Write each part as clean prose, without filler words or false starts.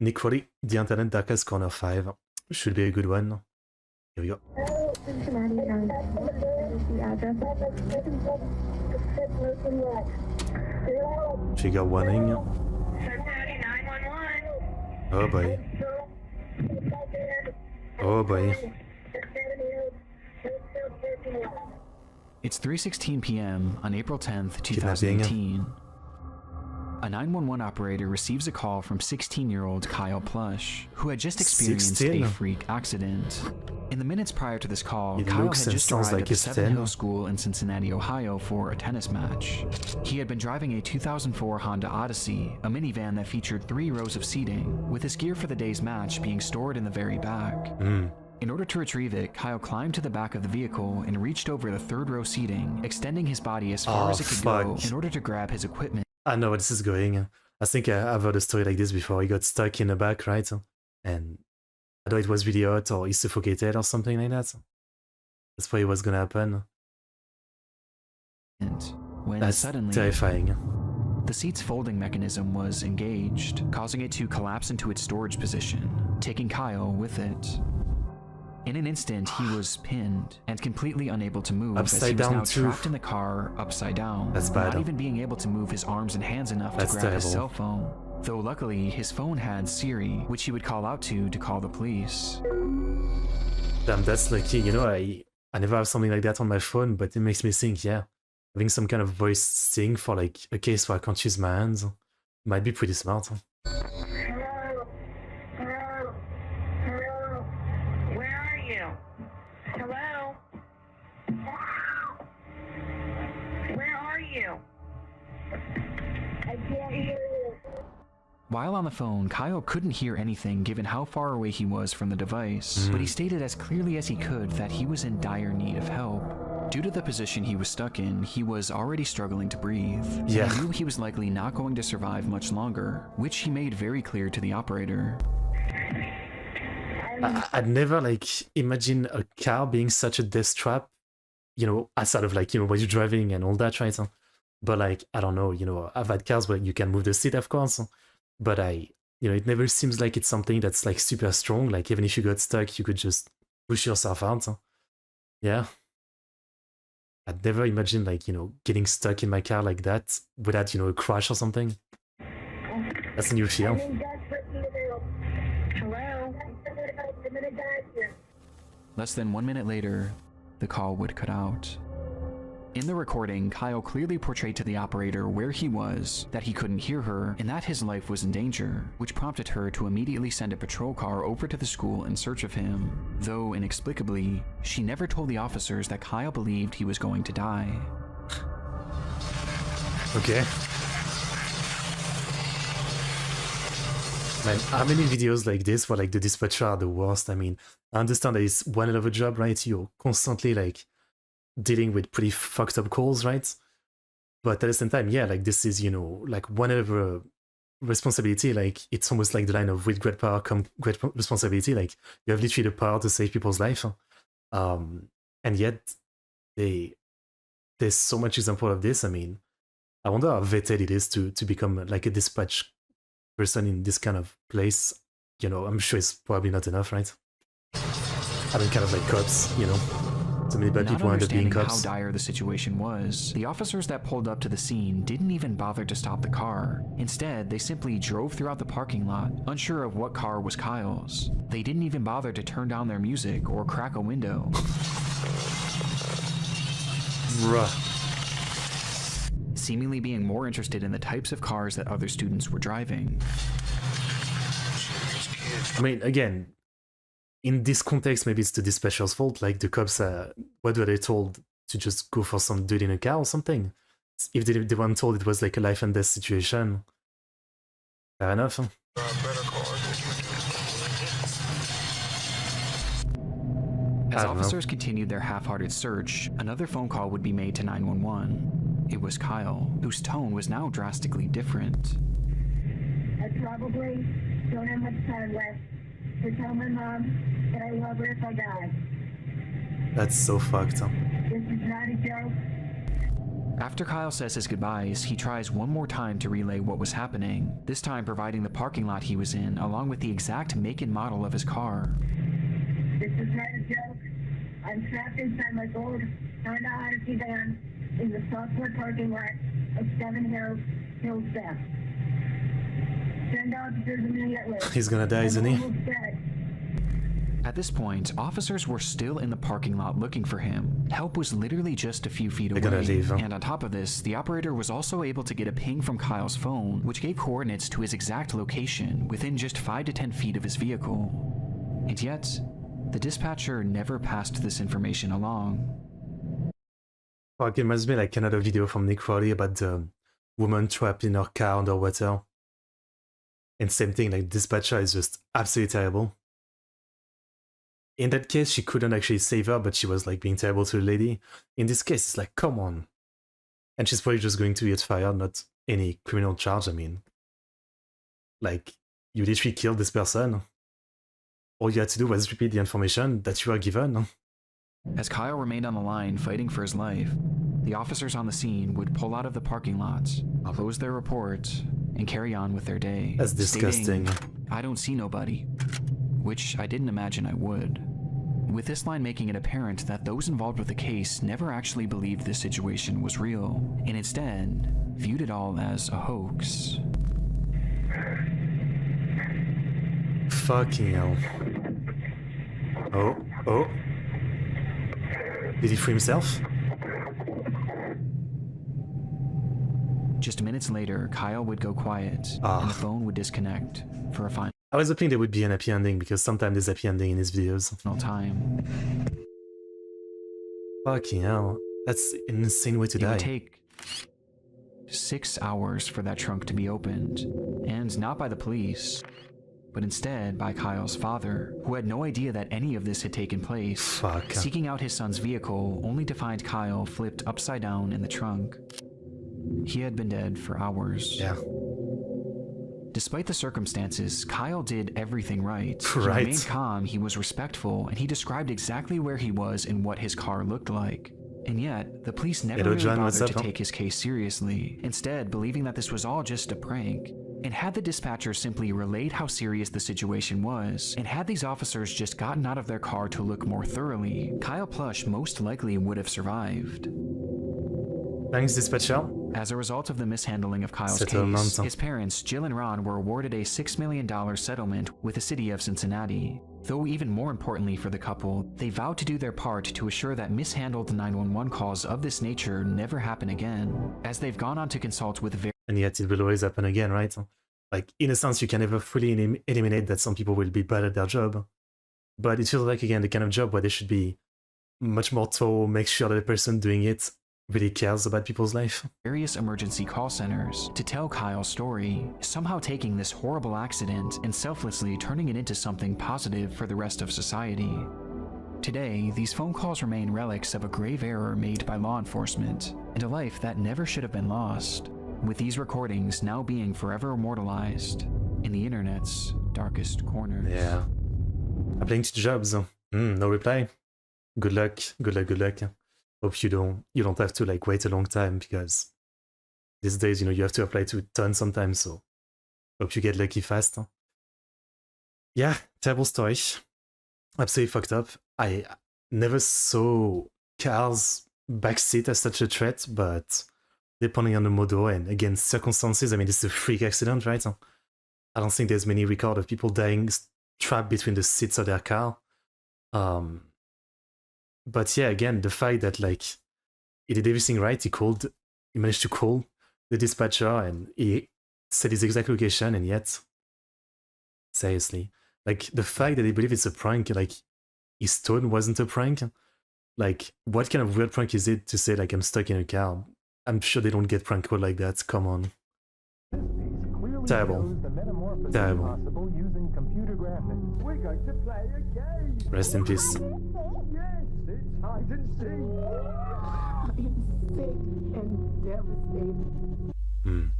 Nick Crowley, The Internet Darkest Corner 5. Should be a good one. Here we go. Trigger warning. Oh boy. Oh boy. It's 3:16 p.m. on April 10th, 2018. A 911 operator receives a call from 16-year-old Kyle Plush, who had just experienced 16? a freak accident. In the minutes prior to this call, It Kyle looks had and just sounds arrived like at the he's Seven 10. Hills School in Cincinnati, Ohio for a tennis match. He had been driving a 2004 Honda Odyssey, a minivan that featured 3 rows of seating, with his gear for the day's match being stored in the very back. In order to retrieve it, Kyle climbed to the back of the vehicle and reached over the 3rd row seating, extending his body as far as it could go in order to grab his equipment. I know where this is going. I think I've heard a story like this before. He got stuck in the back, right? And I thought it was really hot or he suffocated or something like that. That's probably what's gonna happen. When That's suddenly, terrifying. the seat's folding mechanism was engaged, causing it to collapse into its storage position, taking Kyle with it. In an instant, he was pinned and completely unable to move as he Upside was down now too. trapped in the car upside down, That's bad. not even being able to move his arms and hands enough That's to grab his terrible. cell phone. Though luckily, his phone had Siri, which he would call out to call the police. Damn, that's lucky. You know, I never have something like that on my phone, but it makes me think, yeah, having some kind of voice thing for like a case where I can't use my hands might be pretty smart. Hello? Hello? Hello? Where are you? Hello? Where are you? I can't hear you. While on the phone, Kyle couldn't hear anything given how far away he was from the device, but he stated as clearly as he could that he was in dire need of help. Due to the position he was stuck in, he was already struggling to breathe. Yeah. He knew he was likely not going to survive much longer, which he made very clear to the operator. I'd never like imagine a car being such a death trap, you know, outside of like, you know, when you're driving and all that, right? But like, I don't know, you know, I've had cars where you can move the seat, of course, but you know, it never seems like it's something that's like super strong. Like even if you got stuck, you could just push yourself out. Yeah. I'd never imagine like, you know, getting stuck in my car like that without, you know, a crash or something. That's a new fear. Hello? Less than 1 minute later, the call would cut out. In the recording, Kyle clearly portrayed to the operator where he was, that he couldn't hear her, and that his life was in danger, which prompted her to immediately send a patrol car over to the school in search of him. Though, inexplicably, she never told the officers that Kyle believed he was going to die. Okay. Man, how many videos like this where like the dispatcher are the worst? I mean, I understand that it's one hell of a job, right? You're constantly like dealing with pretty fucked up calls, right? But at the same time, yeah, like this is, you know, like one hell of a responsibility. Like it's almost like the line of with great power come great responsibility. Like you have literally the power to save people's life. And yet there's so much example of this. I mean, I wonder how vetted it is to become like a dispatch person in this kind of place. You know, I'm sure it's probably not enough, right? I mean, kind of like cops, you know. So many bad Not people end up being understanding how cops. dire the situation was, the officers that pulled up to the scene didn't even bother to stop the car. Instead, they simply drove throughout the parking lot, unsure of what car was Kyle's. They didn't even bother to turn down their music or crack a window. Bruh. Seemingly being more interested in the types of cars that other students were driving. I mean, again, in this context, maybe it's the dispatcher's fault. Like the cops, what were they told to just go for some dude in a car or something? If they weren't told it was like a life and death situation, fair enough. As officers continued their half-hearted search, another phone call would be made to 911. It was Kyle, whose tone was now drastically different. I probably don't have much time left. So tell my mom that I love her if I die. That's so fucked. This is not a joke. After Kyle says his goodbyes, he tries one more time to relay what was happening, this time providing the parking lot he was in, along with the exact make and model of his car. This is not a joke. I'm trapped inside my gold Honda Odyssey van in the software parking lot of Seven Hills Theft. Send officers immediately. He's gonna die, isn't he? I'm almost dead. At this point, officers were still in the parking lot looking for him. Help was literally just a few feet away. They're gonna leave, huh? And on top of this, the operator was also able to get a ping from Kyle's phone, which gave coordinates to his exact location within just 5 to 10 feet of his vehicle. And yet, the dispatcher never passed this information along. Fuck, it must be like another video from Nick Crowley about the woman trapped in her car underwater. And same thing, like dispatcher is just absolutely terrible. In that case, she couldn't actually save her, but she was like being terrible to the lady. In this case, it's like, come on. And she's probably just going to get fired, not any criminal charge, I mean. Like, you literally killed this person. All you had to do was repeat the information that you were given. As Kyle remained on the line fighting for his life, the officers on the scene would pull out of the parking lot, close their report, and carry on with their day. That's disgusting. Stating, "I don't see nobody," which I didn't imagine I would. With this line making it apparent that those involved with the case never actually believed this situation was real, and instead viewed it all as a hoax. Fucking hell. Oh. Did he free himself? Just minutes later, Kyle would go quiet, and the phone would disconnect for a final I was hoping there would be an happy ending, because sometimes there's happy ending in his videos. time. Fucking hell. That's an insane way to It die. would take 6 hours for that trunk to be opened, and not by the police, but instead by Kyle's father, who had no idea that any of this had taken place, Fuck. seeking out his son's vehicle only to find Kyle flipped upside down in the trunk. He had been dead for hours. Yeah. Despite the circumstances, Kyle did everything right. He Right. remained calm, he was respectful, and he described exactly where he was and what his car looked like. And yet, the police never Hello, really John, what's bothered up, to take his case seriously, instead believing that this was all just a prank. And had the dispatcher simply relayed how serious the situation was, and had these officers just gotten out of their car to look more thoroughly, Kyle Plush most likely would have survived. Thanks, dispatcher. As a result of the mishandling of Kyle's Settlement. case, his parents, Jill and Ron, were awarded a $6 million settlement with the city of Cincinnati. Though even more importantly for the couple, they vowed to do their part to assure that mishandled 911 calls of this nature never happen again, as they've gone on to consult with And yet it will always happen again, right? Like, in a sense, you can never fully eliminate that some people will be bad at their job. But it feels like, again, the kind of job where they should be much more thorough, make sure that the person doing it really cares about people's life. various emergency call centers to tell Kyle's story, somehow taking this horrible accident and selflessly turning it into something positive for the rest of society. Today, these phone calls remain relics of a grave error made by law enforcement, and a life that never should have been lost, with these recordings now being forever immortalized in the internet's darkest corners. Yeah. Applying to jobs. No reply. Good luck. Good luck. Hope you don't have to like wait a long time, because these days, you have to apply to a ton sometimes, so hope you get lucky fast. Yeah, terrible story. Absolutely fucked up. I never saw cars backseat as such a threat, but depending on the model and again circumstances, I mean, this is a freak accident, right? I don't think there's many record of people dying trapped between the seats of their car. But yeah, again, the fact that like he did everything right, he managed to call the dispatcher and he said his exact location, and yet, seriously, like the fact that they believe it's a prank, like his tone wasn't a prank. Like, what kind of weird prank is it to say like I'm stuck in a car? I'm sure they don't get prank called like that. Come on. Terrible. Terrible. Rest in peace. I am sick and devastated.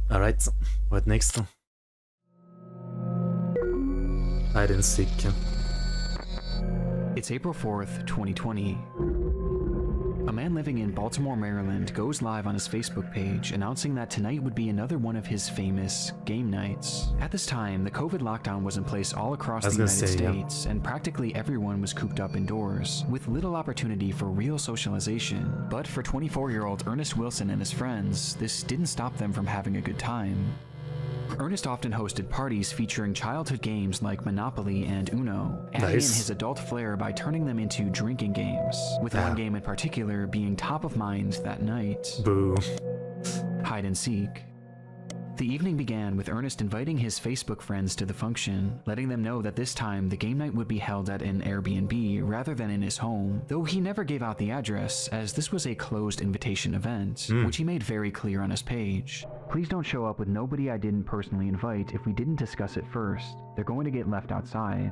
Alright, what next? Hide and seek. It's April 4th, 2020. A man living in Baltimore, Maryland goes live on his Facebook page announcing that tonight would be another one of his famous game nights. At this time, the COVID lockdown was in place all across the United States, and practically everyone was cooped up indoors, with little opportunity for real socialization. But for 24-year-old Ernest Wilson and his friends, this didn't stop them from having a good time. Ernest often hosted parties featuring childhood games like Monopoly and Uno, adding in his adult flair by turning them into drinking games, with one game in particular being top of mind that night. Boo. Hide and seek. The evening began with Ernest inviting his Facebook friends to the function, letting them know that this time the game night would be held at an Airbnb rather than in his home, though he never gave out the address as this was a closed invitation event, which he made very clear on his page. Please don't show up with nobody I didn't personally invite if we didn't discuss it first. They're going to get left outside.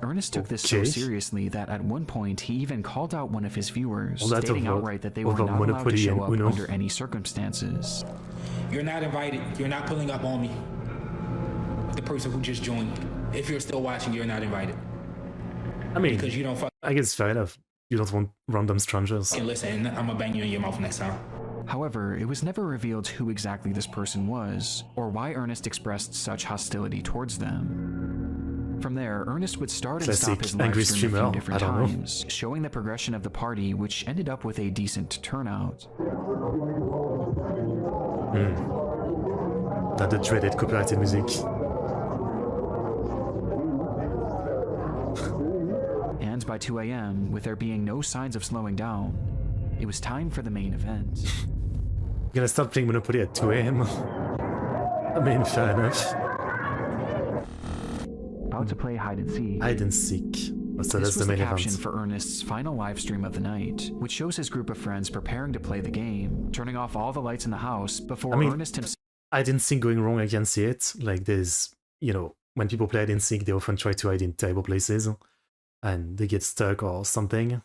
Ernest took this so seriously that at one point he even called out one of his viewers, stating outright that they were not allowed to show up under any circumstances. You're not invited. You're not pulling up on me. The person who just joined. If you're still watching, you're not invited. I mean, because you don't I guess fair enough. You don't want random strangers. And listen, I'm gonna bang you in your mouth next time. However, it was never revealed who exactly this person was, or why Ernest expressed such hostility towards them. From there, Ernest would start and stop his live stream a few different times, showing the progression of the party, which ended up with a decent turnout. Not the dreaded copyrighted music. And by 2 a.m., with there being no signs of slowing down, it was time for the main event. I'm gonna start playing Monopoly at 2 a.m. I mean, fair enough. About to play hide and seek. Hide and seek. So this that's was the main the caption event. for Ernest's final live stream of the night, which shows his group of friends preparing to play the game, turning off all the lights in the house before Ernest himself. I didn't think going wrong, I can see it. Like there's, you know, when people play hide and seek, they often try to hide in terrible places and they get stuck or something.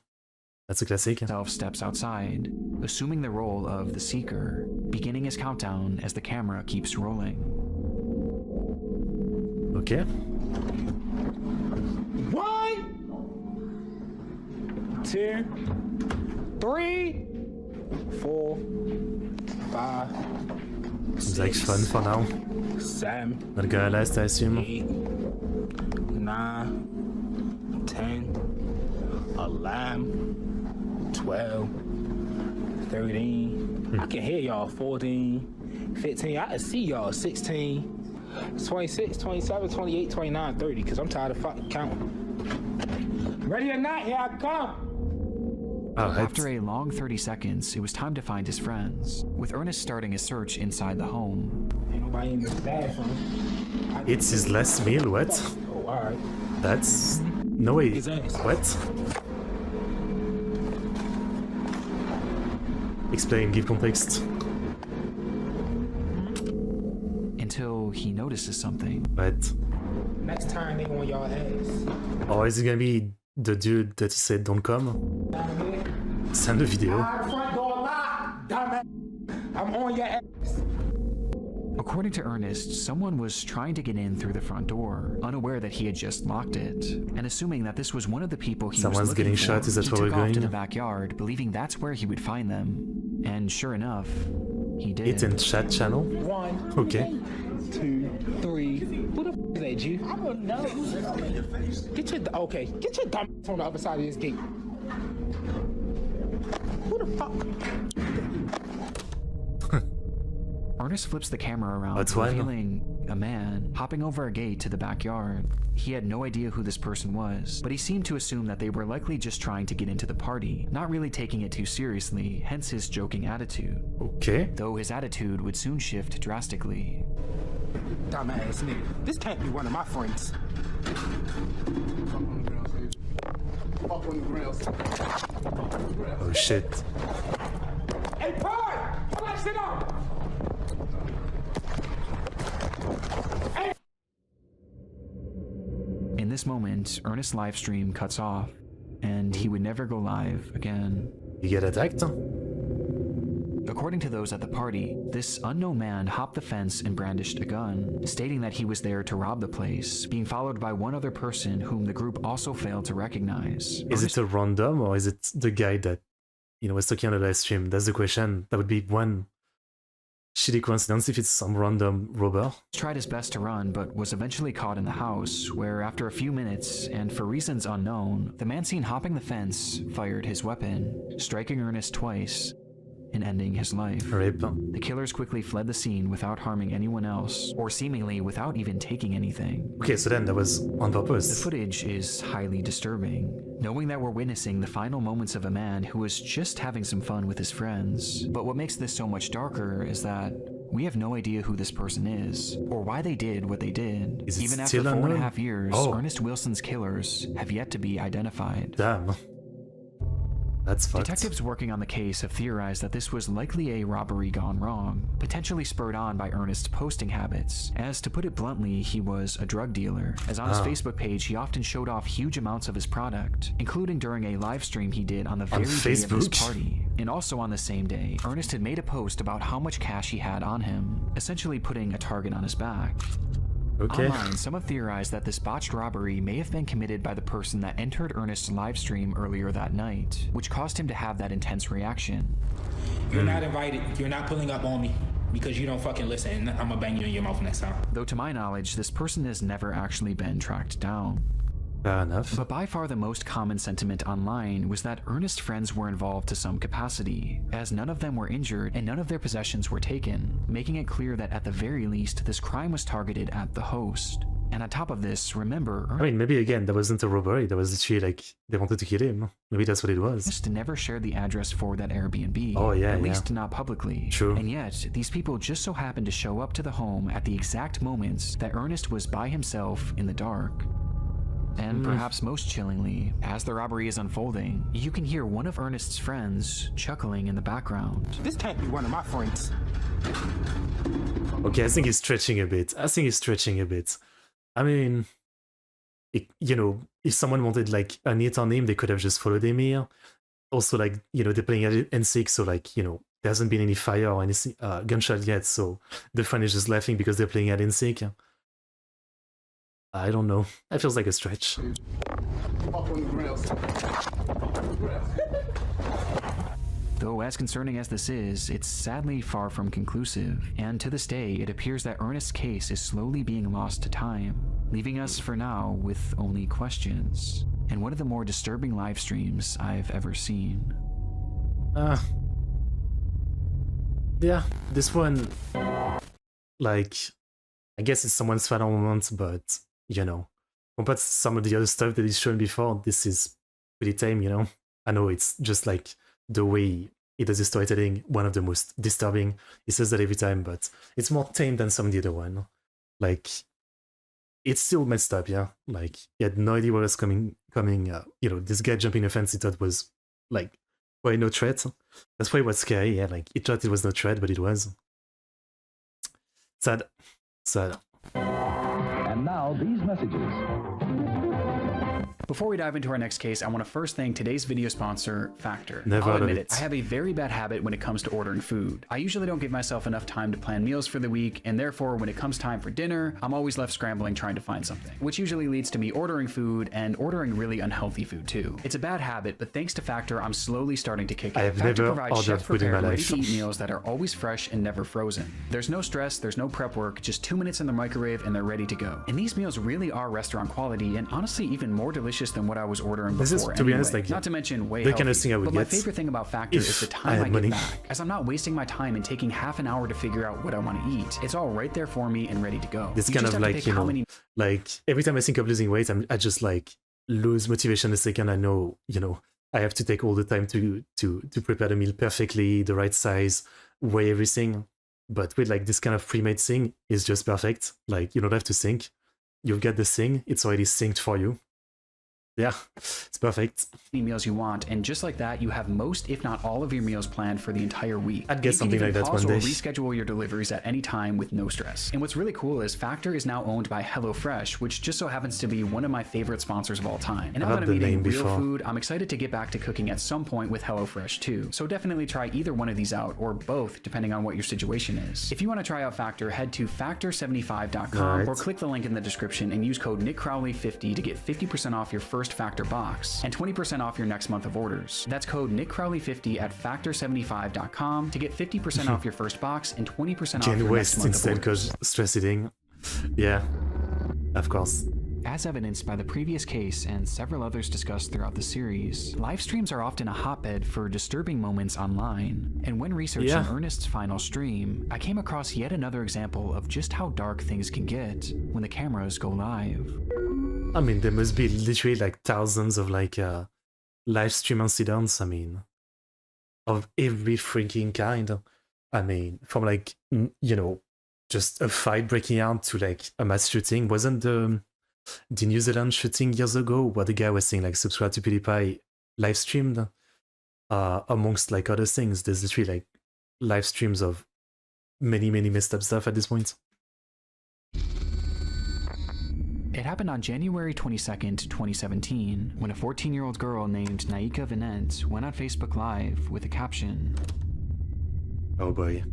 That's a classic. Steps outside, assuming the role of the seeker, beginning his countdown as the camera keeps rolling. Okay. 1, 2, 3, 4, 5. Seems like fun for now. 7. Not gonna last, I assume. 8, 9, 10, 11, 12, 13. I can hear y'all. 14, 15. I can see y'all. 16, 26, 27, 28, 29, 30. Because I'm tired of fucking counting. Ready or not, here I come. After a long 30 seconds, it was time to find his friends, with Ernest starting his search inside the home. Ain't nobody in this bathroom. It's his last meal, what? Oh, alright. That's... No way. What? Explain, give context. Until he notices something. But... Next time they on y'all ass. Or is it gonna be the dude that said don't come? Send a video. I'm on your ass. According to Ernest, someone was trying to get in through the front door, unaware that he had just locked it, and assuming that this was one of the people he was looking for, getting shot, is that where we're going? He took off to the backyard, believing that's where he would find them. And sure enough, he did. It's in chat channel? 1, Okay. 2, 3. Who the f is that, you? I don't know. Get your dumb ass on the other side of this gate. Who the fuck? Ernest flips the camera around, revealing a man hopping over a gate to the backyard. He had no idea who this person was, but he seemed to assume that they were likely just trying to get into the party, not really taking it too seriously, hence his joking attitude. Okay. Though his attitude would soon shift drastically. Dumbass nigga. This can't be one of my friends. Oh shit. Hey, Pride! Come on, sit down! In this moment, Ernest's live stream cuts off, and he would never go live again. You get attacked? According to those at the party, this unknown man hopped the fence and brandished a gun, stating that he was there to rob the place, being followed by one other person whom the group also failed to recognize. Is it a random or is it the guy that was talking on the live stream. That's the question. That would be one shitty coincidence if it's some random robber. Tried his best to run, but was eventually caught in the house, where after a few minutes, and for reasons unknown, the man seen hopping the fence fired his weapon, striking Ernest twice and ending his life. Rip. The killers quickly fled the scene without harming anyone else, or seemingly without even taking anything. Okay, so then that was on purpose. The footage is highly disturbing, knowing that we're witnessing the final moments of a man who was just having some fun with his friends. But what makes this so much darker is that we have no idea who this person is, or why they did what they did. Is it Even after still 4.5 years, Oh. Ernest Wilson's killers have yet to be identified. Damn. That's fucked. Detectives working on the case have theorized that this was likely a robbery gone wrong, potentially spurred on by Ernest's posting habits, as to put it bluntly, he was a drug dealer, as on his Facebook page he often showed off huge amounts of his product, including during a live stream he did on the very day of his Facebook? party. And also on the same day, Ernest had made a post about how much cash he had on him, essentially putting a target on his back. Okay. Online, some have theorized that this botched robbery may have been committed by the person that entered Ernest's live stream earlier that night, which caused him to have that intense reaction. You're not invited. You're not pulling up on me because you don't fucking listen. I'm gonna bang you in your mouth next time. Though to my knowledge, this person has never actually been tracked down. Fair enough. But by far the most common sentiment online was that Ernest's friends were involved to some capacity, as none of them were injured and none of their possessions were taken, making it clear that at the very least this crime was targeted at the host. And on top of this, remember, I mean, maybe again, that wasn't a robbery. That was literally like they wanted to kill him. Maybe that's what it was. Ernest never shared the address for that Airbnb. Oh, yeah, At yeah. least not publicly. True. And yet, these people just so happened to show up to the home at the exact moments that Ernest was by himself in the dark. And perhaps most chillingly, as the robbery is unfolding, you can hear one of Ernest's friends chuckling in the background. This can't be one of my friends. Okay, I think he's stretching a bit. I mean, if someone wanted like a hit on him, they could have just followed him here. Also, like, they're playing at N6, so like, there hasn't been any fire or any gunshot yet, so the friend is just laughing because they're playing at N6. I don't know. That feels like a stretch. Though as concerning as this is, it's sadly far from conclusive, and to this day it appears that Ernest's case is slowly being lost to time, leaving us for now with only questions, and one of the more disturbing live streams I've ever seen. Yeah, this one, like, I guess it's someone's final moment, but, compared to some of the other stuff that he's shown before, this is pretty tame, I know it's just like the way he does his storytelling, one of the most disturbing. He says that every time, but it's more tame than some of the other one. Like, it's still messed up, yeah? Like, he had no idea what was coming, this guy jumping the fence he thought was, like, quite no threat. That's why it was scary, yeah? Like, he thought it was no threat, but it was. Sad. And now these messages. Before we dive into our next case, I want to first thank today's video sponsor, Factor. Never I'll heard of admit it. I have a very bad habit when it comes to ordering food. I usually don't give myself enough time to plan meals for the week, and therefore when it comes time for dinner, I'm always left scrambling trying to find something, which usually leads to me ordering food and ordering really unhealthy food too. It's a bad habit, but thanks to Factor, I'm slowly starting to kick it. I have Factor never provides ordered food in my chef-prepared, life. ready-to-eat meals that are always fresh and never frozen. There's no stress, there's no prep work, just 2 minutes in the microwave and they're ready to go. And these meals really are restaurant quality and honestly even more delicious than what I was ordering before. This is, to be honest, like, not to mention way the kind of healthy. thing I would But my get favorite thing about Factor if is the I time had I get money. back, as I'm not wasting my time and taking half an hour to figure out what I want to eat. It's all right there for me and ready to go. This You kind just of have to like, pick how many like every time I think of losing weight, I just like lose motivation the second I know, I have to take all the time to prepare the meal perfectly, the right size, weigh everything. But with like this kind of pre-made thing is just perfect. Like you don't have to think. You've got the thing, it's already synced for you. Yeah, it's perfect. meals you want, and just like that, you have most, if not all, of your meals planned for the entire week. I'd get You something can like even that pause one or day. reschedule your deliveries at any time with no stress. And what's really cool is Factor is now owned by HelloFresh, which just so happens to be one of my favorite sponsors of all time. And now I've that I'm heard the eating name real before. food, I'm excited to get back to cooking at some point with HelloFresh too. So definitely try either one of these out, or both, depending on what your situation is. If you want to try out Factor, head to factor75.com Alright. or click the link in the description and use code NickCrowley50 to get 50% off your first first Factor box and 20% off your next month of orders. That's code NickCrowley50 at factor75.com to get 50% off your first box and 20% off Gain your waste next month instead of orders. because stress eating. Yeah, of course. As evidenced by the previous case and several others discussed throughout the series, live streams are often a hotbed for disturbing moments online. And when researching Ernest's final stream, I came across yet another example of just how dark things can get when the cameras go live. I mean, there must be literally like thousands of like live stream incidents. I mean, of every freaking kind. I mean, from like, you know, just a fight breaking out to like a mass shooting. Wasn't the New Zealand shooting years ago where the guy was saying like subscribe to PewDiePie live streamed? Amongst like other things, there's literally like live streams of many messed up stuff at this point. It happened on January 22nd, 2017, when a 14-year-old girl named Naika Vinent went on Facebook Live with a caption. Oh boy.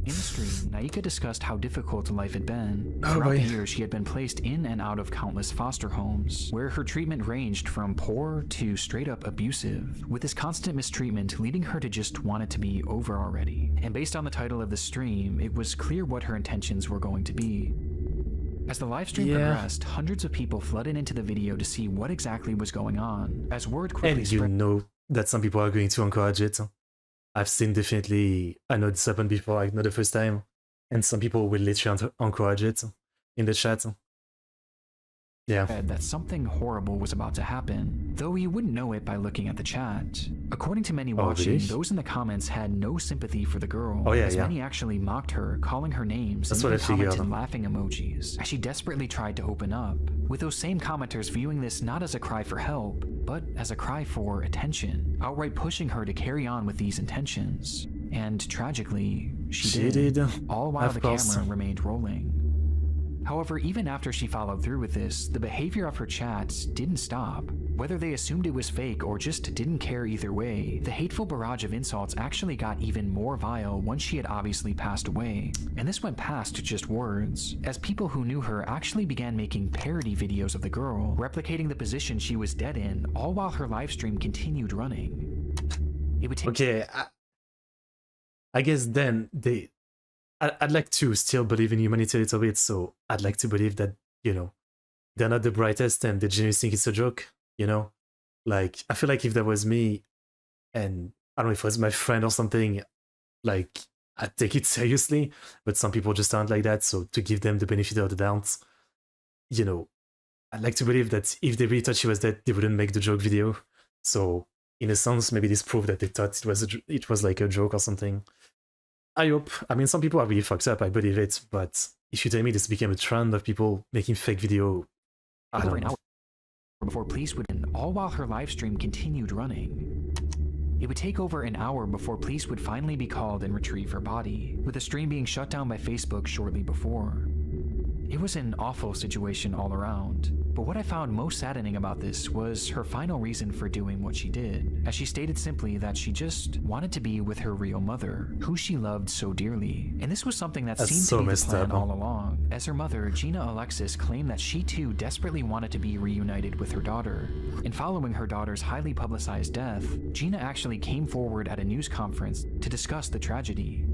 In the stream, Naika discussed how difficult life had been. Throughout the years, she had been placed in and out of countless foster homes, where her treatment ranged from poor to straight-up abusive, with this constant mistreatment leading her to just want it to be over already. And based on the title of the stream, it was clear what her intentions were going to be. As the live stream progressed, hundreds of people flooded into the video to see what exactly was going on, as word quickly spread. And you know that some people are going to encourage it. I've seen definitely, I know it's happened before, like not the first time, and some people will literally encourage it in the chat. Yeah. That something horrible was about to happen, though you wouldn't know it by looking at the chat. According to many watching, those in the comments had no sympathy for the girl, as many actually mocked her, calling her names, and even commented laughing emojis, as she desperately tried to open up, with those same commenters viewing this not as a cry for help, but as a cry for attention, outright pushing her to carry on with these intentions. And tragically, she did, all while the camera remained rolling. However, even after she followed through with this, the behavior of her chats didn't stop. Whether they assumed it was fake or just didn't care either way, the hateful barrage of insults actually got even more vile once she had obviously passed away. And this went past just words, as people who knew her actually began making parody videos of the girl, replicating the position she was dead in, all while her livestream continued running. It would take I guess then I'd like to still believe in humanity a little bit, so I'd like to believe that, you know, they're not the brightest and they genuinely think it's a joke, you know? Like, I feel like if that was me, and I don't know if it was my friend or something, like, I'd take it seriously, but some people just aren't like that, so to give them the benefit of the doubt, you know, I'd like to believe that if they really thought she was dead, they wouldn't make the joke video. So, in a sense, maybe this proved that they thought it was like a joke or something. I hope. I mean, some people are really fucked up, I believe it, but if you tell me this became a trend of people making fake video, I don't know. Before police would end, all while her live stream continued running. It would take over an hour before police would finally be called and retrieve her body, with the stream being shut down by Facebook shortly before. It was an awful situation all around, but what I found most saddening about this was her final reason for doing what she did, as she stated simply that she just wanted to be with her real mother, who she loved so dearly. And this was something that seemed to be the plan all along, as her mother, Gina Alexis, claimed that she too desperately wanted to be reunited with her daughter. And following her daughter's highly publicized death, Gina actually came forward at a news conference to discuss the tragedy.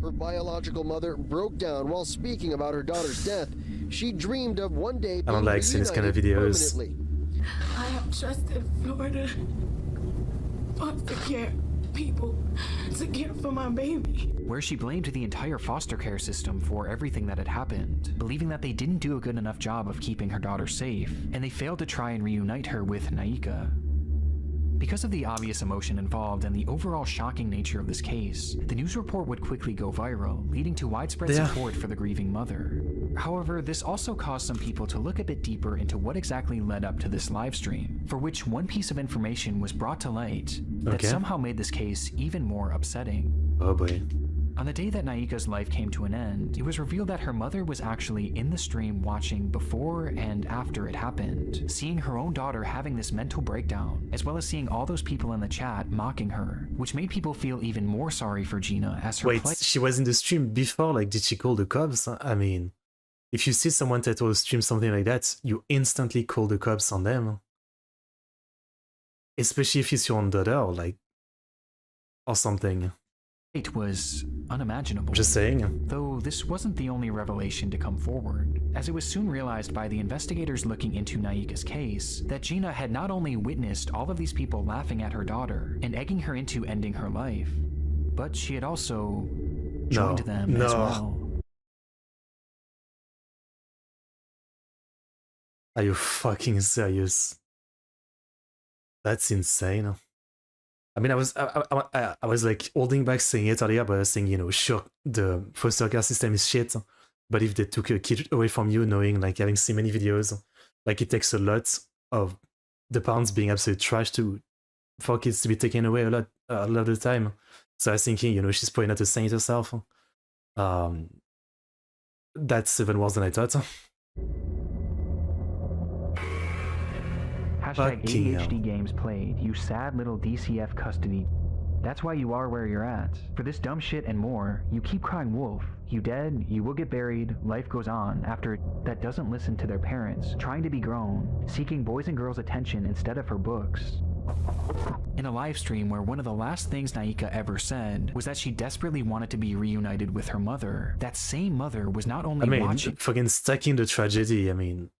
Her biological mother broke down while speaking about her daughter's death. She dreamed of one day being I don't like seeing this kind of videos. I have trusted Florida foster care people to care for my baby. Where she blamed the entire foster care system for everything that had happened, believing that they didn't do a good enough job of keeping her daughter safe, and they failed to try and reunite her with Naika. Because of the obvious emotion involved and the overall shocking nature of this case, the news report would quickly go viral, leading to widespread support for the grieving mother. However, this also caused some people to look a bit deeper into what exactly led up to this livestream, for which one piece of information was brought to light that somehow made this case even more upsetting. Oh boy. On the day that Naika's life came to an end, it was revealed that her mother was actually in the stream watching before and after it happened, seeing her own daughter having this mental breakdown, as well as seeing all those people in the chat mocking her, which made people feel even more sorry for Gina as her Wait, she was in the stream before? Like, did she call the cops? I mean, if you see someone title a stream something like that, you instantly call the cops on them. Especially if it's your own daughter, or something. It was unimaginable. Just saying. Though this wasn't the only revelation to come forward, as it was soon realized by the investigators looking into Naika's case that Gina had not only witnessed all of these people laughing at her daughter and egging her into ending her life, but she had also joined them as well. Are you fucking serious? That's insane. I mean, I was like holding back saying it earlier, but I was saying, you know, sure, the foster care system is shit, but if they took a kid away from you, knowing, like, having seen many videos, like, it takes a lot of the parents being absolute trash for kids to be taken away a lot of the time. So I was thinking, you know, she's probably not a saint herself. That's even worse than I thought. Hashtag ADHD games played, you sad little DCF custody. That's why you are where you're at. For this dumb shit and more, you keep crying wolf. You dead, you will get buried, life goes on after that doesn't listen to their parents, trying to be grown, seeking boys and girls' attention instead of her books. In a live stream where one of the last things Naika ever said was that she desperately wanted to be reunited with her mother, that same mother was not only watching, fucking stacking the tragedy, I mean,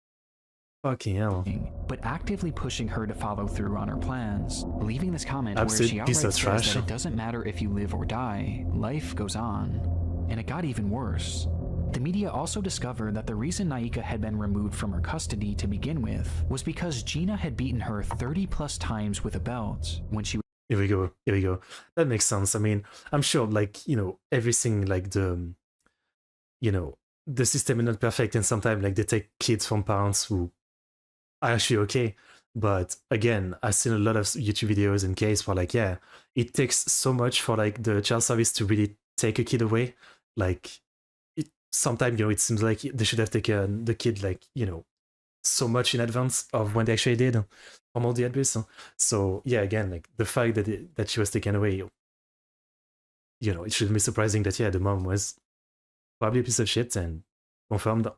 fucking hell, but actively pushing her to follow through on her plans, leaving this comment absolute where she outright piece of says trash. that it doesn't matter if you live or die, life goes on. And it got even worse. The media also discovered that the reason Naika had been removed from her custody to begin with was because Gina had beaten her 30 plus times with a belt when she Here we go. That makes sense. I mean, I'm sure, like, you know, everything, like, the system is not perfect, and sometimes, like, they take kids from parents who are actually okay. But again, I've seen a lot of YouTube videos and cases where, like, yeah, it takes so much for, like, the child service to really take a kid away. Like, sometimes, you know, it seems like they should have taken the kid, like, you know, so much in advance of when they actually did from all the abuse. So yeah, again, like, the fact that she was taken away, you know, it shouldn't be surprising that, yeah, the mom was probably a piece of shit, and confirmed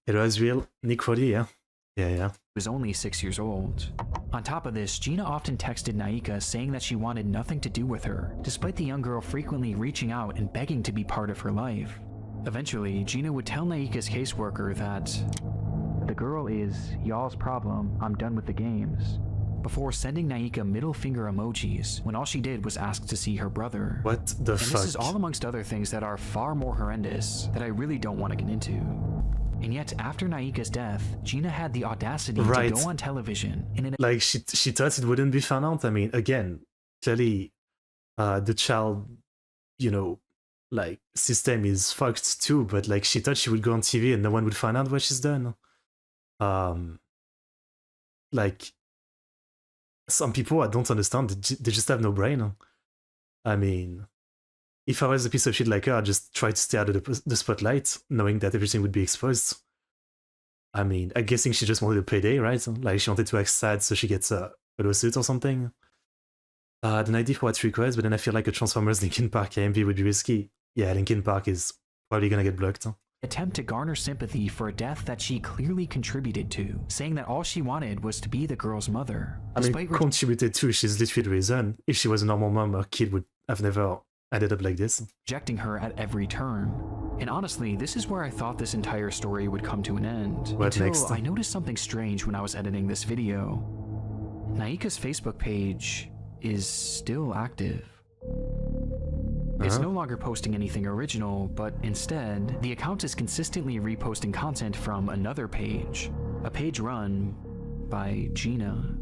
it was real. Nick Crowley, yeah. was only 6 years old. On top of this, Gina often texted Naika saying that she wanted nothing to do with her, despite the young girl frequently reaching out and begging to be part of her life. Eventually, Gina would tell Naika's caseworker that the girl is y'all's problem, I'm done with the games, before sending Naika middle finger emojis when all she did was ask to see her brother. What the fuck? And this is all amongst other things that are far more horrendous that I really don't want to get into. And yet, after Naika's death, Gina had the audacity to go on television and like, she thought it wouldn't be found out. I mean, again, clearly, the child, you know, like, system is fucked too. But, like, she thought she would go on TV and no one would find out what she's done. Like, some people, I don't understand. They just have no brain. I mean, if I was a piece of shit like her, I'd just try to stay out of the spotlight, knowing that everything would be exposed. I mean, I'm guessing she just wanted a payday, right? Like, she wanted to act sad so she gets a lawsuit or something. An idea for what's request, but then I feel like a Transformers Linkin Park AMV would be risky. Yeah, Linkin Park is probably gonna get blocked. Attempt to garner sympathy for a death that she clearly contributed to, saying that all she wanted was to be the girl's mother. I mean, contributed to, she's literally the reason. If she was a normal mom, her kid would have never ended up like this. Rejecting her at every turn. And honestly, this is where I thought this entire story would come to an end. What until next? I noticed something strange when I was editing this video. Naika's Facebook page is still active. It's no longer posting anything original, but instead, the account is consistently reposting content from another page, a page run by Gina.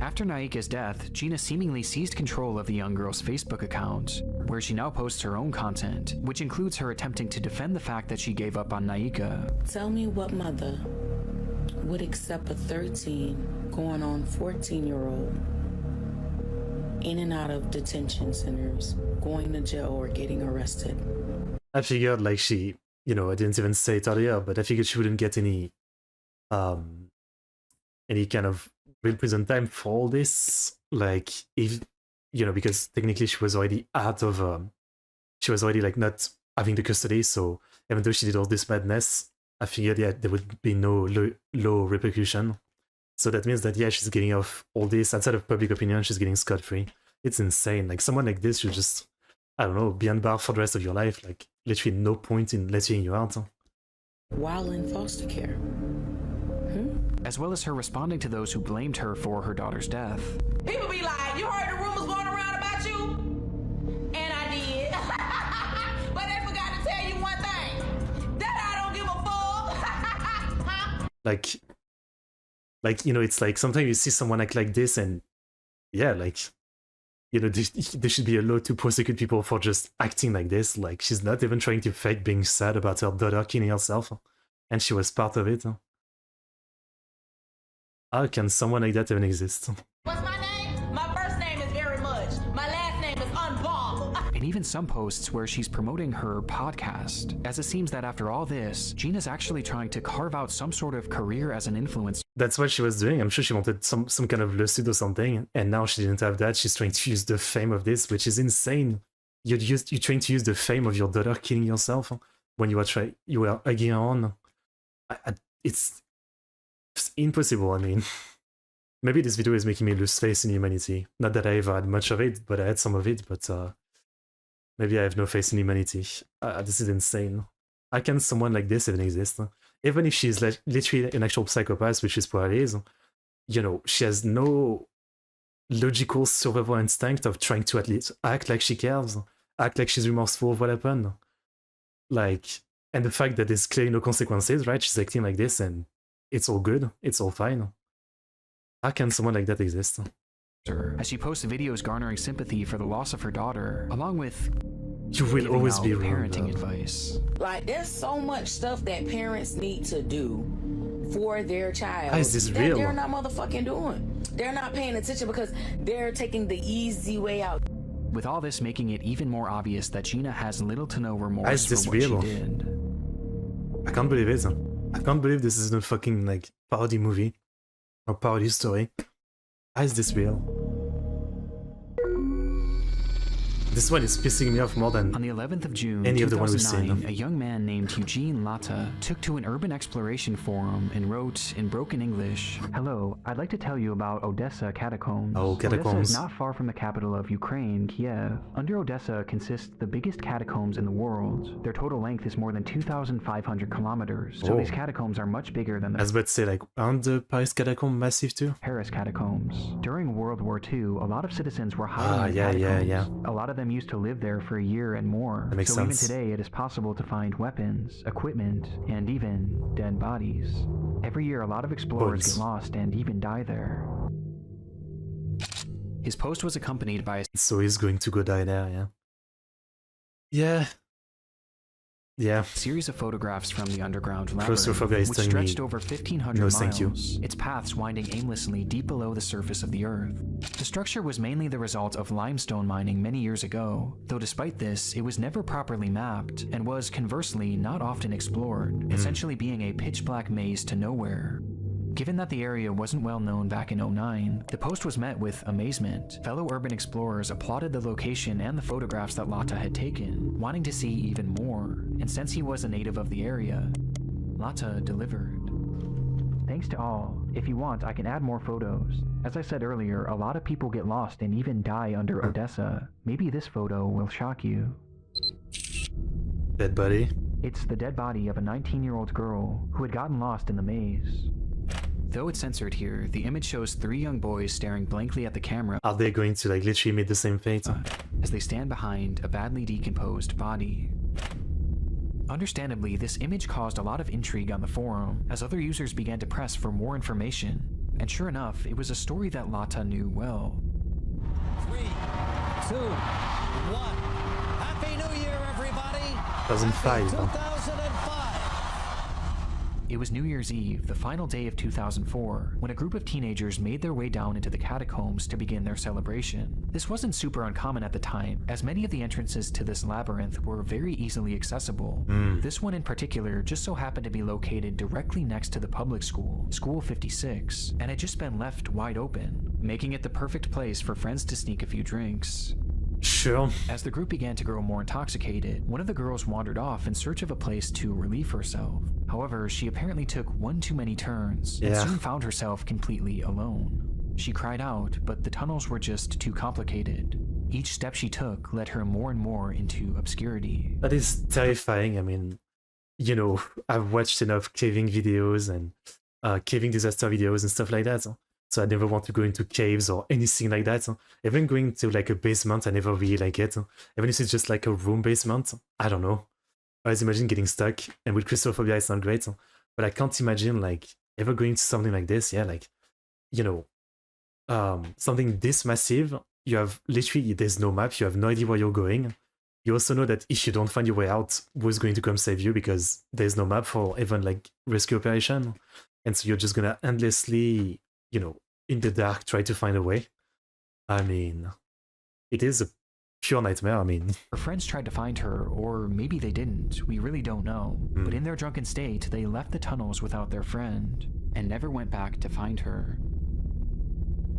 After Naika's death, Gina seemingly seized control of the young girl's Facebook account, where she now posts her own content, which includes her attempting to defend the fact that she gave up on Naika. Tell me what mother would accept a 13 going on 14-year-old in and out of detention centers, going to jail or getting arrested. I figured, like, she, you know, I didn't even say it earlier, but I figured she wouldn't get any kind of real prison time for all this. Like, if, you know, because technically she was already out of, she was already, like, not having the custody, so even though she did all this madness, I figured, yeah, there would be no low repercussion. So that means that, yeah, she's getting off all this. Outside of public opinion, she's getting scot-free. It's insane. Like, someone like this should just, I don't know, be unbarred for the rest of your life. Like, literally no point in letting you out. While in foster care. As well as her responding to those who blamed her for her daughter's death. People be like, you heard the rumors going around about you? And I did. But they forgot to tell you one thing. That I don't give a fuck. Like, you know, it's like sometimes you see someone act like this and, yeah, like, you know, there should be a law to prosecute people for just acting like this. Like, she's not even trying to fake being sad about her daughter killing herself. And she was part of it. How can someone like that even exist? What's my name? My first name is very much. My last name is Unbomb. And even some posts where she's promoting her podcast, as it seems that after all this, Gina's actually trying to carve out some sort of career as an influencer. That's what she was doing. I'm sure she wanted some kind of lawsuit or something, and now she didn't have that. She's trying to use the fame of this, which is insane. You're trying to use the fame of your daughter killing yourself when you were egging her on. It's impossible. I mean, maybe this video is making me lose faith in humanity. Not that I ever had much of it, but I had some of it. But maybe I have no faith in humanity. This is insane. How can someone like this even exist? Even if she's like literally an actual psychopath, which is probably is, you know, she has no logical survival instinct of trying to at least act like she cares, act like she's remorseful of what happened. Like, and the fact that there's clearly no consequences, right? She's acting like this and it's all good, it's all fine. How can someone like that exist? As she posts videos garnering sympathy for the loss of her daughter, along with you will always be parenting advice. Like, there's so much stuff that parents need to do for their child is this that real? they're not motherfucking doing. They're not paying attention because they're taking the easy way out. With all this making it even more obvious that Gina has little to no remorse for what real? she did. I can't believe it. I can't believe this is a fucking like parody movie or parody story. How is this real? This one is pissing me off more than on the 11th of June, any of the ones we've 2009, seen. A young man named Eugene Latta took to an urban exploration forum and wrote in broken English, "Hello, I'd like to tell you about Odessa catacombs. Oh, catacombs. Odessa is not far from the capital of Ukraine, Kiev. Under Odessa consists the biggest catacombs in the world. Their total length is more than 2,500 kilometers. So these catacombs are much bigger than the I was about to say, like, aren't the Paris catacomb massive too? Paris catacombs. During World War II, a lot of citizens were hiding in catacombs. A lot of them used to live there for a year and more. That makes so sense. Even today, it is possible to find weapons, equipment, and even dead bodies. Every year, a lot of explorers get lost and even die there. His post was accompanied by a So he's going to go die there, yeah. Yeah. series of photographs from the underground Claustrophobia labyrinth, is which telling stretched me, over 1,500 no, miles, thank you. its paths winding aimlessly deep below the surface of the Earth. The structure was mainly the result of limestone mining many years ago, though despite this, it was never properly mapped, and was, conversely, not often explored, essentially being a pitch-black maze to nowhere. Given that the area wasn't well known back in 2009, the post was met with amazement. Fellow urban explorers applauded the location and the photographs that Latta had taken, wanting to see even more, and since he was a native of the area, Latta delivered. Thanks to all. If you want, I can add more photos. As I said earlier, a lot of people get lost and even die under Odessa. Maybe this photo will shock you. Dead body? It's the dead body of a 19-year-old girl who had gotten lost in the maze. Though it's censored here, the image shows 3 young boys staring blankly at the camera. Are they going to like literally meet the same fate? As they stand behind a badly decomposed body. Understandably, this image caused a lot of intrigue on the forum, as other users began to press for more information. And sure enough, it was a story that Latta knew well. 3, 2, 1. Happy New Year, everybody! 2005. 2005. It was New Year's Eve, the final day of 2004, when a group of teenagers made their way down into the catacombs to begin their celebration. This wasn't super uncommon at the time, as many of the entrances to this labyrinth were very easily accessible. This one in particular just so happened to be located directly next to the public school, School 56, and had just been left wide open, making it the perfect place for friends to sneak a few drinks. Sure. As the group began to grow more intoxicated, one of the girls wandered off in search of a place to relieve herself. However, she apparently took one too many turns and soon found herself completely alone. She cried out, but the tunnels were just too complicated. Each step she took led her more and more into obscurity. That is terrifying. I mean, you know, I've watched enough caving videos and caving disaster videos and stuff like that. So I never want to go into caves or anything like that. Even going to like a basement, I never really like it. Even if it's just like a room basement, I don't know. I always imagine getting stuck, and with claustrophobia it's not great. But I can't imagine like ever going to something like this. Yeah, like, you know, something this massive, you have literally, there's no map, you have no idea where you're going. You also know that if you don't find your way out, who's going to come save you, because there's no map for even like rescue operation. And so you're just gonna endlessly, you know, in the dark, try to find a way. I mean, it is a pure nightmare. I mean, her friends tried to find her, or maybe they didn't. We really don't know. But in their drunken state, they left the tunnels without their friend and never went back to find her.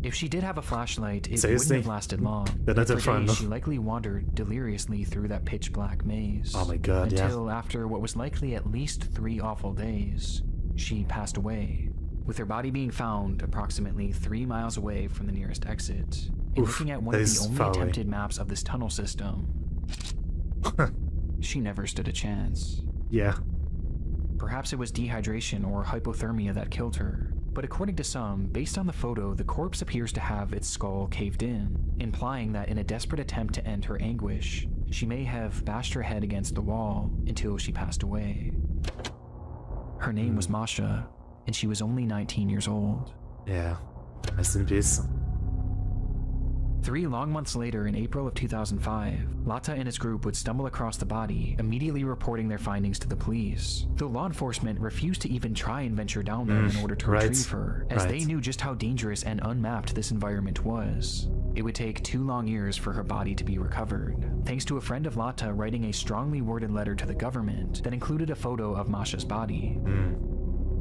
If she did have a flashlight, it wouldn't have lasted long. They're not a friend. She likely wandered deliriously through that pitch black maze. Oh my god, until after what was likely at least 3 awful days, she passed away, with her body being found approximately 3 miles away from the nearest exit. And looking at one of the only attempted maps of this tunnel system, she never stood a chance. Yeah. Perhaps it was dehydration or hypothermia that killed her. But according to some, based on the photo, the corpse appears to have its skull caved in, implying that in a desperate attempt to end her anguish, she may have bashed her head against the wall until she passed away. Her name was Masha, and she was only 19 years old. Yeah, rest in peace. 3 long months later, in April of 2005, Lata and his group would stumble across the body, immediately reporting their findings to the police, though law enforcement refused to even try and venture down there in order to retrieve her, as they knew just how dangerous and unmapped this environment was. It would take 2 long years for her body to be recovered, thanks to a friend of Lata writing a strongly worded letter to the government that included a photo of Masha's body.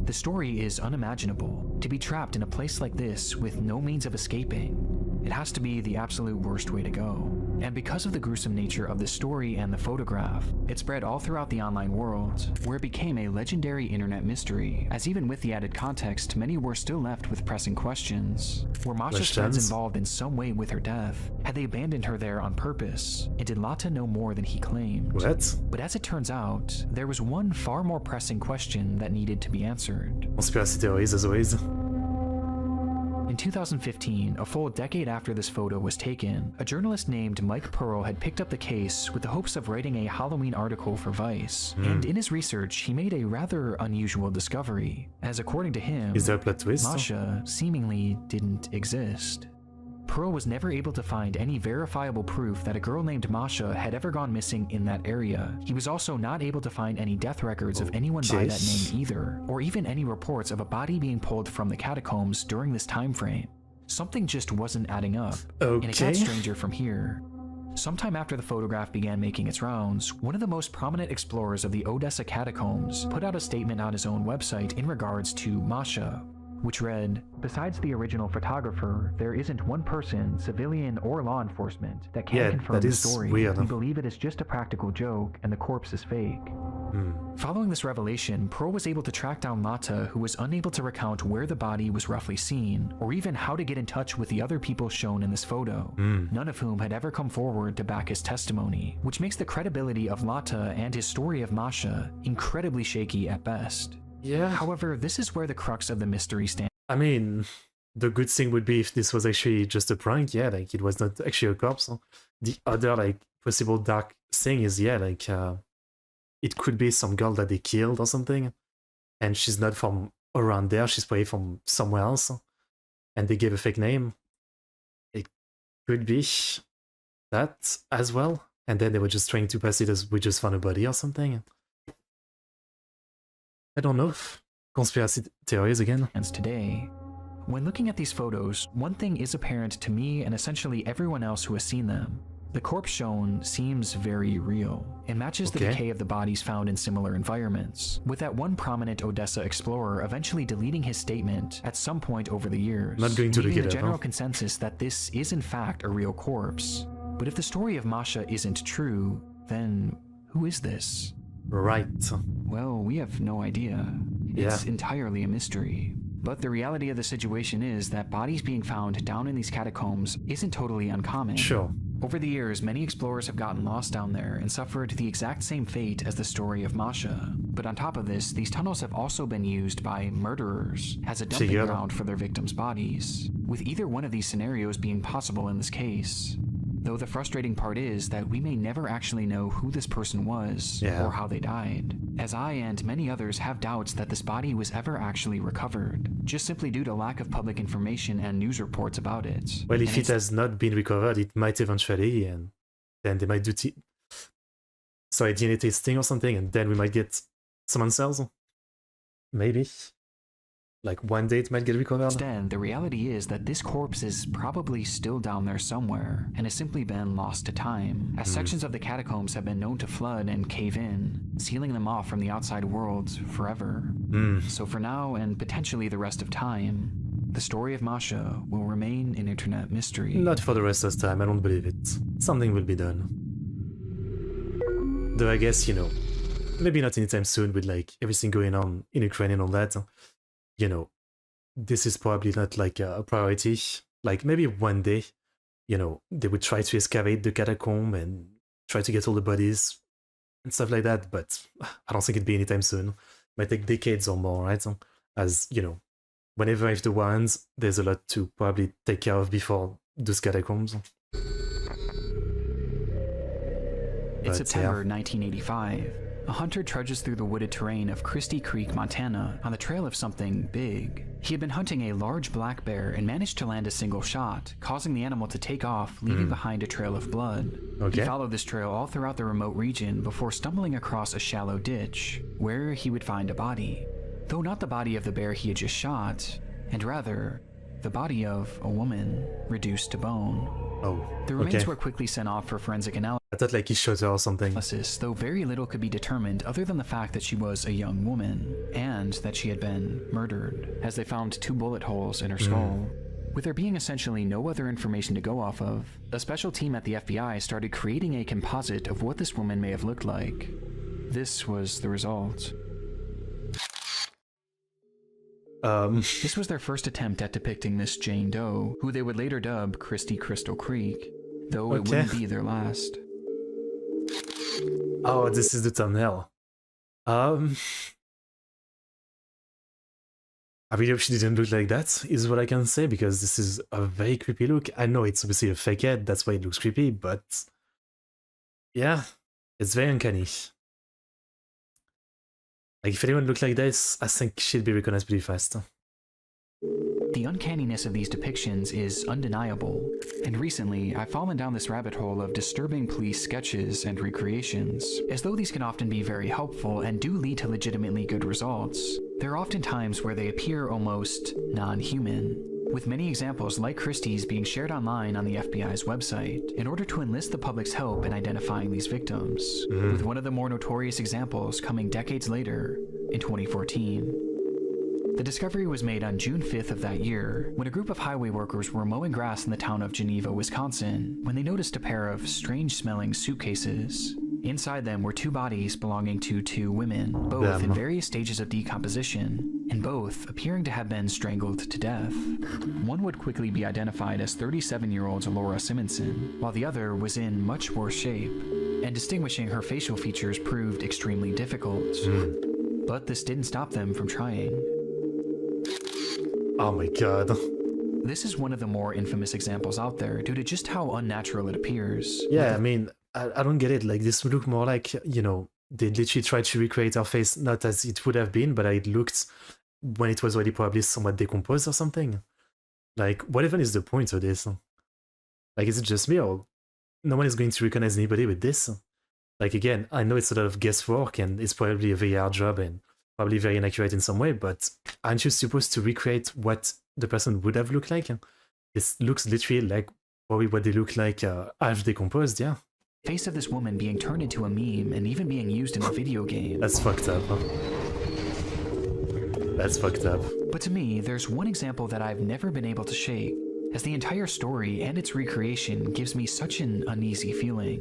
The story is unimaginable. To be trapped in a place like this with no means of escaping, it has to be the absolute worst way to go. And because of the gruesome nature of the story and the photograph, it spread all throughout the online world, where it became a legendary internet mystery, as even with the added context, many were still left with pressing questions. Were Masha's friends involved in some way with her death? Had they abandoned her there on purpose? And did Lata know more than he claimed? What? But as it turns out, there was one far more pressing question that needed to be answered. Conspiracy theories, as always. In 2015, a full decade after this photo was taken, a journalist named Mike Pearl had picked up the case with the hopes of writing a Halloween article for Vice. And in his research, he made a rather unusual discovery, as according to him, is there a plot twist? Masha seemingly didn't exist. Pearl was never able to find any verifiable proof that a girl named Masha had ever gone missing in that area. He was also not able to find any death records of anyone by that name either, or even any reports of a body being pulled from the catacombs during this time frame. Something just wasn't adding up, and it got stranger from here. Sometime after the photograph began making its rounds, one of the most prominent explorers of the Odessa catacombs put out a statement on his own website in regards to Masha, which read, "Besides the original photographer, there isn't one person, civilian or law enforcement, that can confirm the story. Weird. We believe it is just a practical joke and the corpse is fake." Following this revelation, Pearl was able to track down Lata, who was unable to recount where the body was roughly seen, or even how to get in touch with the other people shown in this photo, none of whom had ever come forward to back his testimony, which makes the credibility of Lata and his story of Masha incredibly shaky at best. Yeah. However, this is where the crux of the mystery stands. I mean, the good thing would be if this was actually just a prank, yeah, like it was not actually a corpse. The other, like, possible dark thing is, yeah, like, it could be some girl that they killed or something, and she's not from around there, she's probably from somewhere else, and they gave a fake name. It could be that as well, and then they were just trying to pass it as we just found a body or something. I don't know. Conspiracy theories again. Today, when looking at these photos, one thing is apparent to me and essentially everyone else who has seen them. The corpse shown seems very real. It matches the decay of the bodies found in similar environments, with that one prominent Odessa explorer eventually deleting his statement at some point over the years, Not going to leaving look the it up, general consensus that this is in fact a real corpse. But if the story of Masha isn't true, then who is this? Right. Well, we have no idea. It's Yeah. entirely a mystery. But the reality of the situation is that bodies being found down in these catacombs isn't totally uncommon. Sure. Over the years, many explorers have gotten lost down there and suffered the exact same fate as the story of Masha. But on top of this, these tunnels have also been used by murderers as a dumping Together. ground for their victims' bodies, with either one of these scenarios being possible in this case. Though the frustrating part is that we may never actually know who this person was Yeah. or how they died, as I and many others have doubts that this body was ever actually recovered, just simply due to lack of public information and news reports about it. Well, if And it has not been recovered, it might eventually, and then they might do DNA testing or something, and then we might get some answers. Maybe. Like one day it might get recovered. Instead, the reality is that this corpse is probably still down there somewhere and has simply been lost to time, as sections of the catacombs have been known to flood and cave in, sealing them off from the outside world forever. So for now, and potentially the rest of time, the story of Masha will remain an internet mystery. Not for the rest of the time, I don't believe it. Something will be done. Though I guess, you know, maybe not anytime soon with like everything going on in Ukraine and all that. You know, this is probably not like a priority. Like maybe one day, you know, they would try to excavate the catacomb and try to get all the bodies and stuff like that, but I don't think it'd be anytime soon. Might take decades or more, right? As, you know, whenever if the war ends, there's a lot to probably take care of before those catacombs. It's But, September yeah. 1985. A hunter trudges through the wooded terrain of Christie Creek, Montana, on the trail of something big. He had been hunting a large black bear and managed to land a single shot, causing the animal to take off, leaving behind a trail of blood. Okay. He followed this trail all throughout the remote region before stumbling across a shallow ditch, where he would find a body. Though not the body of the bear he had just shot, and rather, the body of a woman, reduced to bone. Oh, The remains okay. were quickly sent off for forensic analysis. I thought like he shot her or something. Though very little could be determined other than the fact that she was a young woman and that she had been murdered, as they found 2 bullet holes in her skull. With there being essentially no other information to go off of, a special team at the FBI started creating a composite of what this woman may have looked like. This was the result. This was their first attempt at depicting Miss Jane Doe, who they would later dub Christie Crystal Creek, though it Okay. wouldn't be their last. Oh, this is the thumbnail. I really hope she didn't look like that, is what I can say, because this is a very creepy look. I know it's obviously a fake head, that's why it looks creepy, but yeah, it's very uncanny. Like, if anyone looked like this, I think she'd be recognized pretty fast. The uncanniness of these depictions is undeniable, and recently I've fallen down this rabbit hole of disturbing police sketches and recreations. As though these can often be very helpful and do lead to legitimately good results, there are often times where they appear almost non-human, with many examples like Christie's being shared online on the FBI's website in order to enlist the public's help in identifying these victims, with one of the more notorious examples coming decades later in 2014. The discovery was made on June 5th of that year, when a group of highway workers were mowing grass in the town of Geneva, Wisconsin, when they noticed a pair of strange-smelling suitcases. Inside them were 2 bodies belonging to 2 women, both in various stages of decomposition, and both appearing to have been strangled to death. One would quickly be identified as 37-year-old Laura Simonson, while the other was in much worse shape, and distinguishing her facial features proved extremely difficult. But this didn't stop them from trying. Oh my god. This is one of the more infamous examples out there due to just how unnatural it appears. Yeah, I mean, I don't get it. Like, this would look more like, you know, they literally tried to recreate her face, not as it would have been, but it looked when it was already probably somewhat decomposed or something. Like, what even is the point of this? Like, is it just me, or no one is going to recognize anybody with this? Like, again, I know it's a lot of guesswork, and it's probably a very hard job, and probably very inaccurate in some way, but aren't you supposed to recreate what the person would have looked like? This looks literally like probably what they look like half decomposed, yeah. Face of this woman being turned into a meme and even being used in a video game. That's fucked up. That's fucked up. But to me, there's one example that I've never been able to shake, as the entire story and its recreation gives me such an uneasy feeling.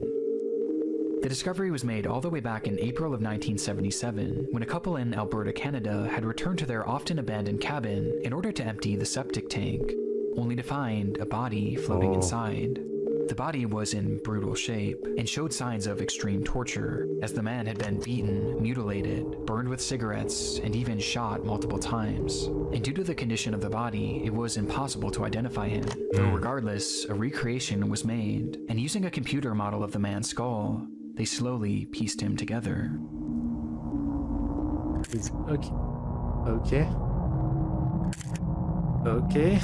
The discovery was made all the way back in April of 1977, when a couple in Alberta, Canada had returned to their often abandoned cabin in order to empty the septic tank, only to find a body floating inside. The body was in brutal shape and showed signs of extreme torture, as the man had been beaten, mutilated, burned with cigarettes, and even shot multiple times. And due to the condition of the body, it was impossible to identify him. Though regardless, a recreation was made, and using a computer model of the man's skull, they slowly pieced him together. Okay. Okay. Okay.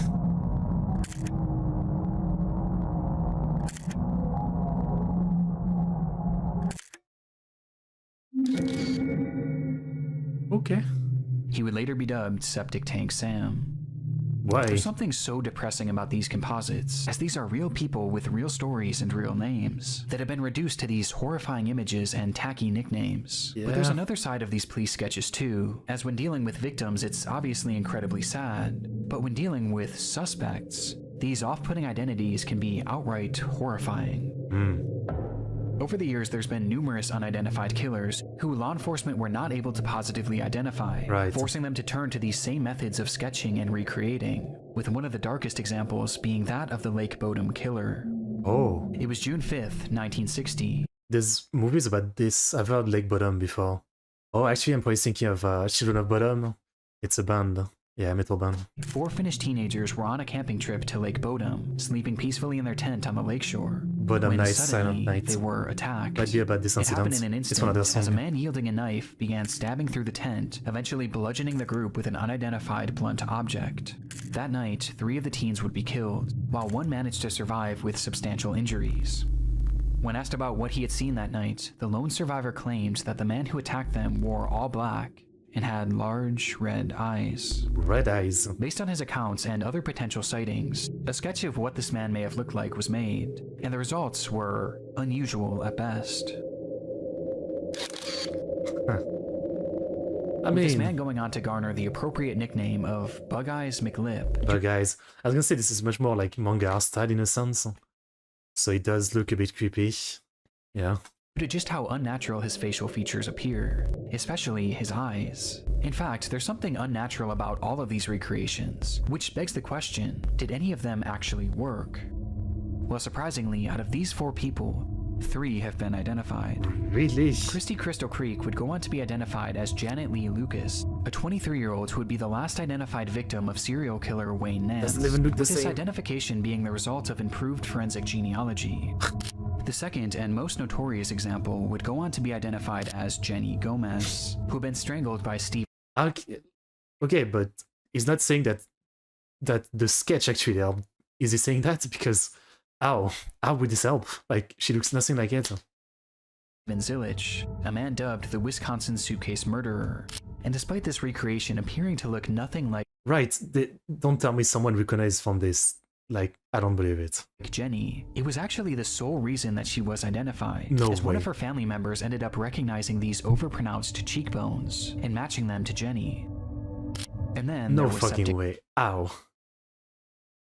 Okay. He would later be dubbed Septic Tank Sam. Why? There's something so depressing about these composites, as these are real people with real stories and real names that have been reduced to these horrifying images and tacky nicknames. Yeah. But there's another side of these police sketches too, as when dealing with victims it's obviously incredibly sad, but when dealing with suspects, these off-putting identities can be outright horrifying. Over the years, there's been numerous unidentified killers who law enforcement were not able to positively identify, forcing them to turn to these same methods of sketching and recreating, with one of the darkest examples being that of the Lake Bodom killer. Oh. It was June 5th, 1960. There's movies about this. I've heard Lake Bodom before. Oh, actually, I'm probably thinking of Children of Bodom. It's a band. Yeah, metal band. 4 Finnish teenagers were on a camping trip to Lake Bodom, sleeping peacefully in their tent on the lakeshore. Bodom when Nights, suddenly, Silent Night. they were attacked. Might be about this It happened incident. in an It's one of their instant, as a songs. man yielding a knife began stabbing through the tent, eventually bludgeoning the group with an unidentified blunt object. That night, 3 of the teens would be killed, while one managed to survive with substantial injuries. When asked about what he had seen that night, the lone survivor claimed that the man who attacked them wore all black and had large red eyes. Red eyes. Based on his accounts and other potential sightings, a sketch of what this man may have looked like was made, and the results were unusual at best. I With this mean, man going on to garner the appropriate nickname of Bug Eyes McLip. but guys, I was gonna say this is much more like manga art style in a sense. So it does look a bit creepy. Yeah. Due to just how unnatural his facial features appear, especially his eyes. In fact, there's something unnatural about all of these recreations, which begs the question, did any of them actually work? Well, surprisingly, out of these 4 people, 3 have been identified. Really? Christy Crystal Creek would go on to be identified as Janet Lee Lucas, a 23-year-old who would be the last identified victim of serial killer Wayne Nance, Doesn't even look the with this same. identification being the result of improved forensic genealogy. The second and most notorious example would go on to be identified as Jenny Gomez, who had been strangled by Steve. Okay, but he's not saying that the sketch actually helped. Is he saying that? Because how would this help? Like, she looks nothing like it. Zilich, a man dubbed the Wisconsin Suitcase Murderer, and despite this recreation appearing to look nothing like Don't tell me someone recognized from this. Like, I don't believe it. Jenny, it was actually the sole reason that she was identified, No as one way. of her family members ended up recognizing these overpronounced cheekbones and matching them to Jenny. And then No there was fucking Septic way. Ow.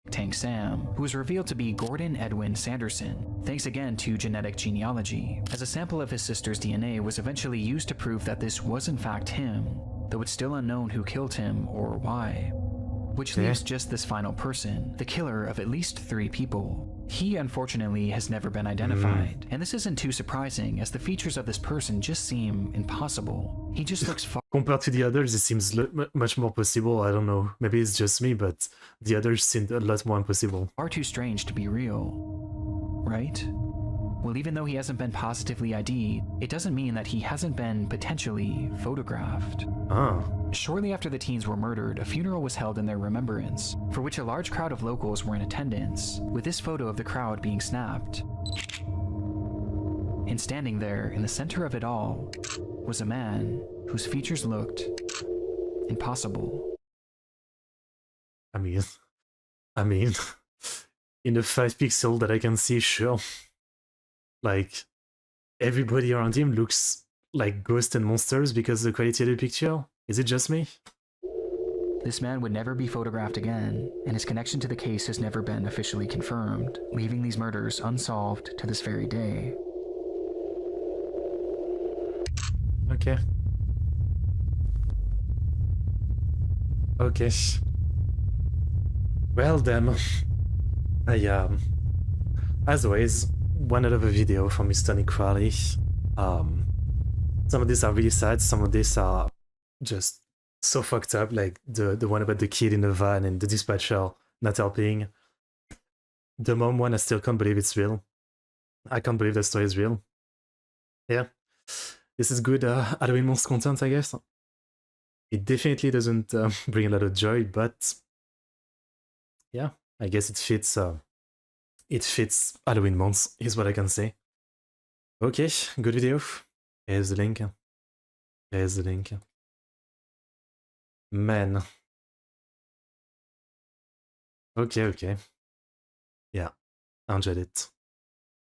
Tank Sam, who was revealed to be Gordon Edwin Sanderson, thanks again to genetic genealogy, as a sample of his sister's DNA was eventually used to prove that this was in fact him, though it's still unknown who killed him or why. Which leaves just this final person, the killer of at least 3 people. He, unfortunately, has never been identified, and this isn't too surprising, as the features of this person just seem impossible. He just looks far Compared to the others, it seems much more possible. I don't know. Maybe it's just me, but the others seemed a lot more impossible. too strange to be real, right? Well, even though he hasn't been positively ID'd, it doesn't mean that he hasn't been potentially photographed. Shortly after the teens were murdered, a funeral was held in their remembrance, for which a large crowd of locals were in attendance, with this photo of the crowd being snapped. And standing there, in the center of it all, was a man whose features looked impossible. I mean, in the 5 pixel that I can see, sure. Like, everybody around him looks like ghosts and monsters because of the quality of the picture. Is it just me? This man would never be photographed again, and his connection to the case has never been officially confirmed, leaving these murders unsolved to this very day. Okay. Okay. Well then, as always, one other video from Mr. Nick Crowley. Some of these are really sad, some of these are just so fucked up, like the one about the kid in the van and the dispatcher not helping. The mom one, I still can't believe it's real. I can't believe that story is real. Yeah. This is good Halloween monster content, I guess. It definitely doesn't bring a lot of joy, but yeah, I guess it fits Halloween months, is what I can say. Okay, good video. Here's the link. Here's the link. Man. Okay. Yeah, I enjoyed it.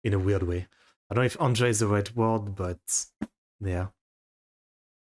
In a weird way. I don't know if enjoy is the right word, but yeah.